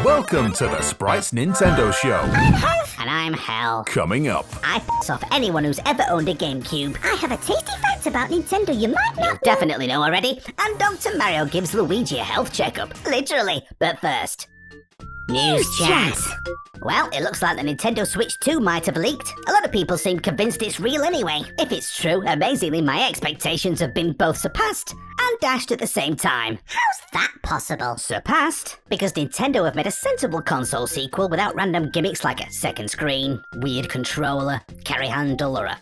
Welcome to the Sprites Nintendo Show. I'm Hev. And I'm Hell. Coming up. I piss off anyone who's ever owned a GameCube. I have a tasty fact about Nintendo you might not You'll definitely know already. And Dr. Mario gives Luigi a health checkup. Literally. But first, news chat. Well, it looks like the Nintendo Switch 2 might have leaked. A lot of people seem convinced it's real anyway. If it's true, amazingly my expectations have been both surpassed and dashed at the same time. How's that possible? Surpassed? Because Nintendo have made a sensible console sequel without random gimmicks like a second screen, weird controller, carry handle, or a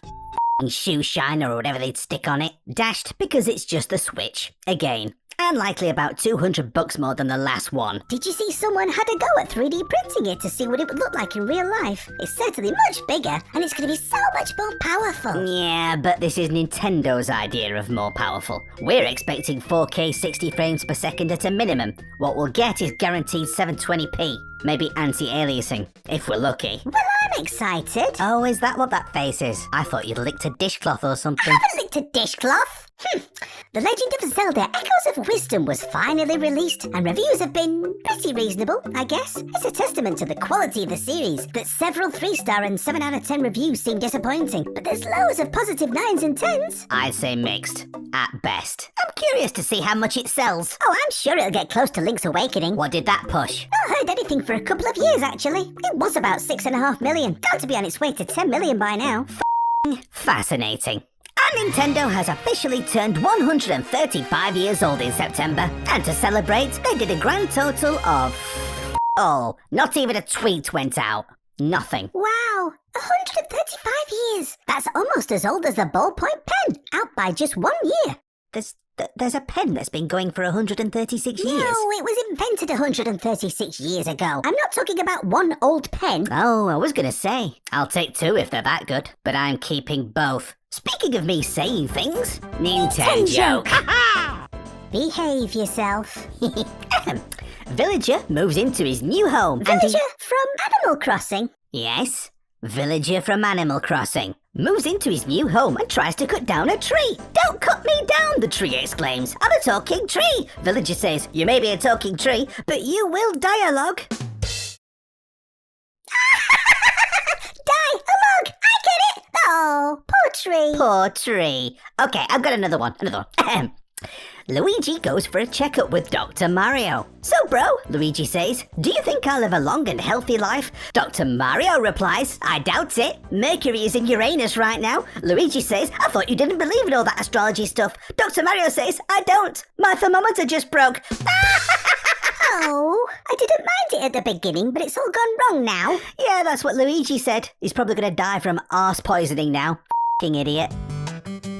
shoe shiner or whatever they'd stick on it. Dashed because it's just the Switch. Again. And likely about $200 more than the last one. Did you see someone had a go at 3D printing it to see what it would look like in real life? It's certainly much bigger, and it's going to be so much more powerful. Yeah, but this is Nintendo's idea of more powerful. We're expecting 4K 60 frames per second at a minimum. What we'll get is guaranteed 720p. Maybe anti-aliasing, if we're lucky. Well, I'm excited. Oh, is that what that face is? I thought you'd licked a dishcloth or something. I haven't licked a dishcloth. The Legend of Zelda Echoes of Wisdom was finally released, and reviews have been pretty reasonable, I guess. It's a testament to the quality of the series that several 3-star and 7 out of 10 reviews seem disappointing, but there's loads of positive 9s and 10s. I'd say mixed, at best. I'm curious to see how much it sells. Oh, I'm sure it'll get close to Link's Awakening. What did that push? Not heard anything for a couple of years, actually. It was about 6.5 million. Got to be on its way to 10 million by now. Fascinating. And Nintendo has officially turned 135 years old in September. And to celebrate, they did a grand total of all. Not even a tweet went out. Nothing. Wow, 135 years. That's almost as old as the ballpoint pen, out by just 1 year. There's a pen that's been going for 136 years. No, it was invented 136 years ago. I'm not talking about one old pen. Oh, I was gonna say, I'll take 2 if they're that good, but I'm keeping both. Speaking of me saying things, NINTENJOKE. Behave yourself. Villager moves into his new home. Villager from Animal Crossing? Yes, Villager from Animal Crossing moves into his new home and tries to cut down a tree. Don't cut me down, the tree exclaims. I'm a talking tree. Villager says, you may be a talking tree, but you will dialogue. Dialogue! I get it! Oh, poor tree. Poor tree. Okay, I've got another one. Luigi goes for a checkup with Dr. Mario. So bro, Luigi says, do you think I'll live a long and healthy life? Dr. Mario replies, I doubt it. Mercury is in Uranus right now. Luigi says, I thought you didn't believe in all that astrology stuff. Dr. Mario says, I don't. My thermometer just broke. Oh, I didn't mind it at the beginning, but it's all gone wrong now. Yeah, that's what Luigi said. He's probably going to die from arse poisoning now. F***ing idiot.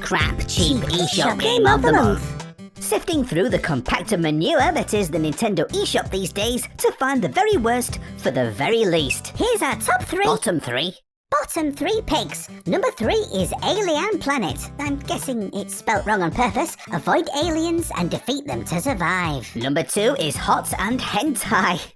Crap cheap eShop game of the month. Sifting through the compactor manure that is the Nintendo eShop these days to find the very worst for the very least. Here's our top 3. Bottom 3. Bottom 3 picks. Number 3 is Alien Planet. I'm guessing it's spelt wrong on purpose. Avoid aliens and defeat them to survive. Number 2 is Hot and Hentai.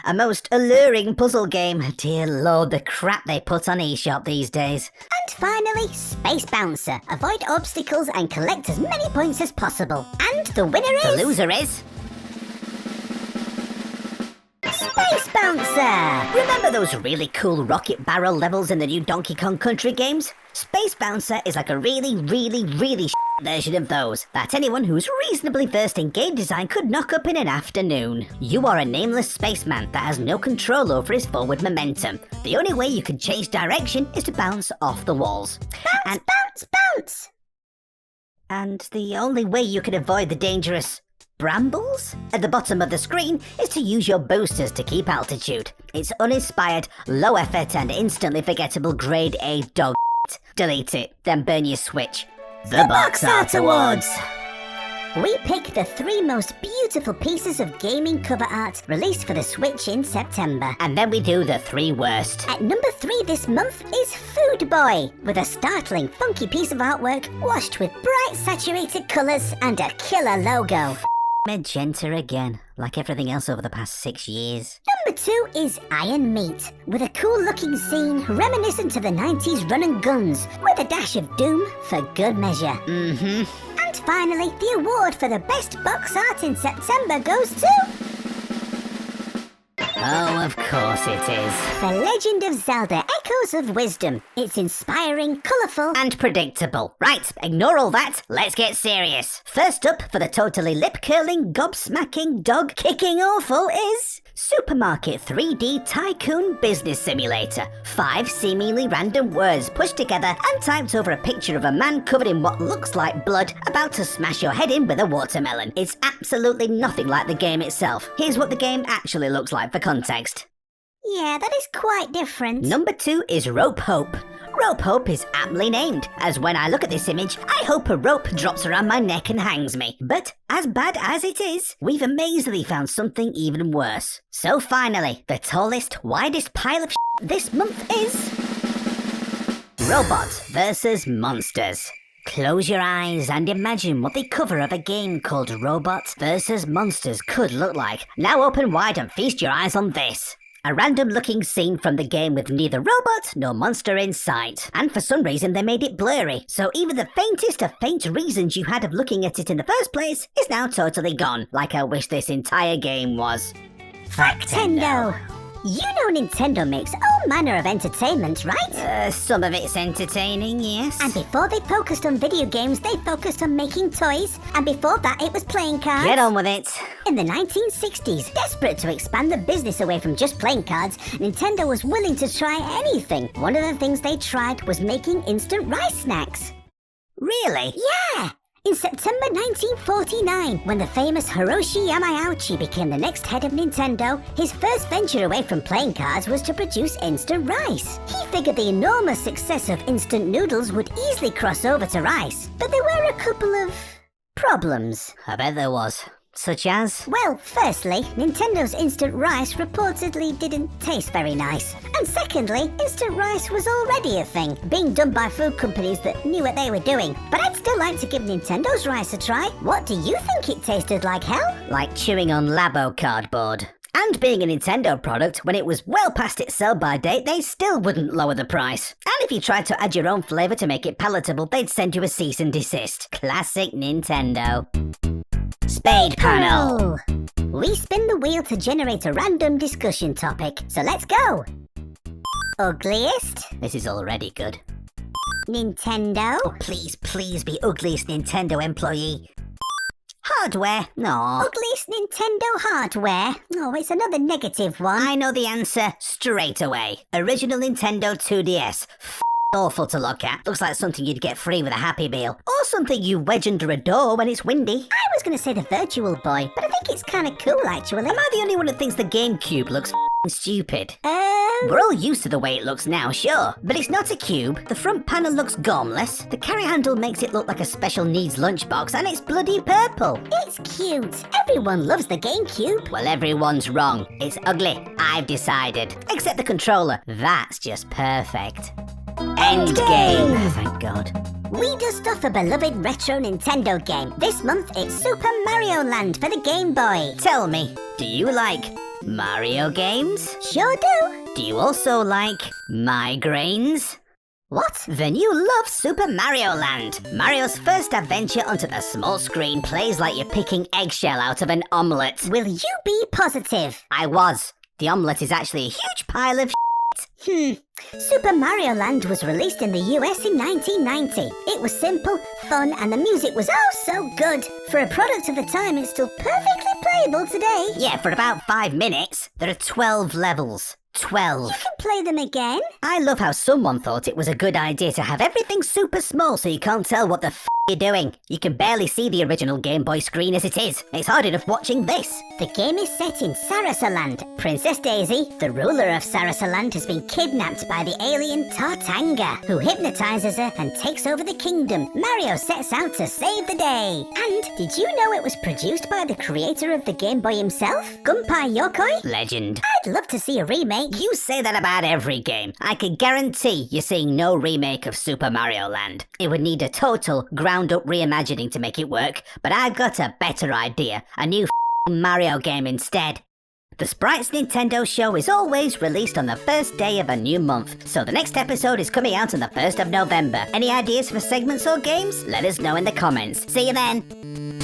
A most alluring puzzle game. Dear Lord, the crap they put on eShop these days. And finally, Space Bouncer. Avoid obstacles and collect as many points as possible. And the winner is... The loser is... Space Bouncer! Remember those really cool rocket barrel levels in the new Donkey Kong Country games? Space Bouncer is like a really version of those that anyone who's reasonably versed in game design could knock up in an afternoon. You are a nameless spaceman that has no control over his forward momentum. The only way you can change direction is to bounce off the walls. Bounce! And the only way you can avoid the dangerous brambles at the bottom of the screen is to use your boosters to keep altitude. It's uninspired, low effort, and instantly forgettable grade A dog shit. Delete it, then burn your Switch. The Box Art Awards! We pick the 3 most beautiful pieces of gaming cover art released for the Switch in September. And then we do the 3 worst. At number 3 this month is Food Boy, with a startling funky piece of artwork washed with bright saturated colours and a killer logo. Magenta again, like everything else over the past 6 years. Number 2 is Iron Meat, with a cool looking scene reminiscent of the 90s run and guns, with a dash of doom for good measure. And finally, the award for the best box art in September goes to... Oh, of course it is. The Legend of Zelda Echoes of Wisdom. It's inspiring, colourful, And predictable. Right, ignore all that. Let's get serious. First up for the totally lip-curling, gobsmacking, dog-kicking awful is Supermarket 3D Tycoon Business Simulator. 5 seemingly random words pushed together and typed over a picture of a man covered in what looks like blood about to smash your head in with a watermelon. It's absolutely nothing like the game itself. Here's what the game actually looks like for context. Yeah, that is quite different. Number 2 is Rope Hope. Rope Hope is aptly named, as when I look at this image, I hope a rope drops around my neck and hangs me. But as bad as it is, we've amazingly found something even worse. So finally, the tallest, widest pile of this month is Robots vs. Monsters. Close your eyes and imagine what the cover of a game called Robots vs. Monsters could look like. Now open wide and feast your eyes on this. A random looking scene from the game with neither robot nor monster in sight. And for some reason they made it blurry, so even the faintest of faint reasons you had of looking at it in the first place is now totally gone, like I wish this entire game was. FACTENDO. You know Nintendo makes all manner of entertainment, right? Some of it's entertaining, yes. And before they focused on video games, they focused on making toys. And before that, it was playing cards. Get on with it. In the 1960s, desperate to expand the business away from just playing cards, Nintendo was willing to try anything. One of the things they tried was making instant rice snacks. Really? Yeah! In September 1949, when the famous Hiroshi Yamauchi became the next head of Nintendo, his first venture away from playing cards was to produce instant rice. He figured the enormous success of instant noodles would easily cross over to rice, but there were a couple of problems. I bet there was. Such as? Well, firstly, Nintendo's instant rice reportedly didn't taste very nice. And secondly, instant rice was already a thing, being done by food companies that knew what they were doing. But I'd still like to give Nintendo's rice a try. What do you think it tasted like, Hel? Like chewing on Labo cardboard. And being a Nintendo product, when it was well past its sell-by date, they still wouldn't lower the price. And if you tried to add your own flavour to make it palatable, they'd send you a cease and desist. Classic Nintendo. Spade panel. We spin the wheel to generate a random discussion topic, so let's go. Ugliest? This is already good. Nintendo? Oh, please be ugliest Nintendo employee. Hardware? No. Ugliest Nintendo hardware? Oh, it's another negative one. I know the answer straight away. Original Nintendo 2DS. Awful to look at. Looks like something you'd get free with a Happy Meal. Or something you wedge under a door when it's windy. I was going to say the Virtual Boy, but I think it's kind of cool, actually. Am I the only one that thinks the GameCube looks stupid? We're all used to the way it looks now, sure. But it's not a cube. The front panel looks gormless. The carry handle makes it look like a special needs lunchbox, and it's bloody purple. It's cute. Everyone loves the GameCube. Well, everyone's wrong. It's ugly. I've decided. Except the controller. That's just perfect. Endgame. Thank God. We dust off a beloved retro Nintendo game. This month, it's Super Mario Land for the Game Boy. Tell me, do you like Mario games? Sure do. Do you also like migraines? What? Then you love Super Mario Land. Mario's first adventure onto the small screen plays like you're picking eggshell out of an omelette. Will you be positive? I was. The omelette is actually a huge pile of Super Mario Land was released in the US in 1990. It was simple, fun, and the music was oh so good. For a product of the time, it's still perfectly playable today. Yeah, for about 5 minutes. There are 12 levels. 12. You can play them again. I love how someone thought it was a good idea to have everything super small so you can't tell what the you're doing. You can barely see the original Game Boy screen as it is. It's hard enough watching this. The game is set in Sarasaland. Princess Daisy, the ruler of Sarasaland, has been kidnapped by the alien Tartanga, who hypnotizes her and takes over the kingdom. Mario sets out to save the day. And did you know it was produced by the creator of the Game Boy himself, Gunpei Yokoi? Legend. I'd love to see a remake. You say that about every game. I can guarantee you're seeing no remake of Super Mario Land. It would need a total ground-up reimagining to make it work, but I've got a better idea. A new Mario game instead. The Sprites Nintendo Show is always released on the first day of a new month, so the next episode is coming out on the 1st of November. Any ideas for segments or games? Let us know in the comments. See you then!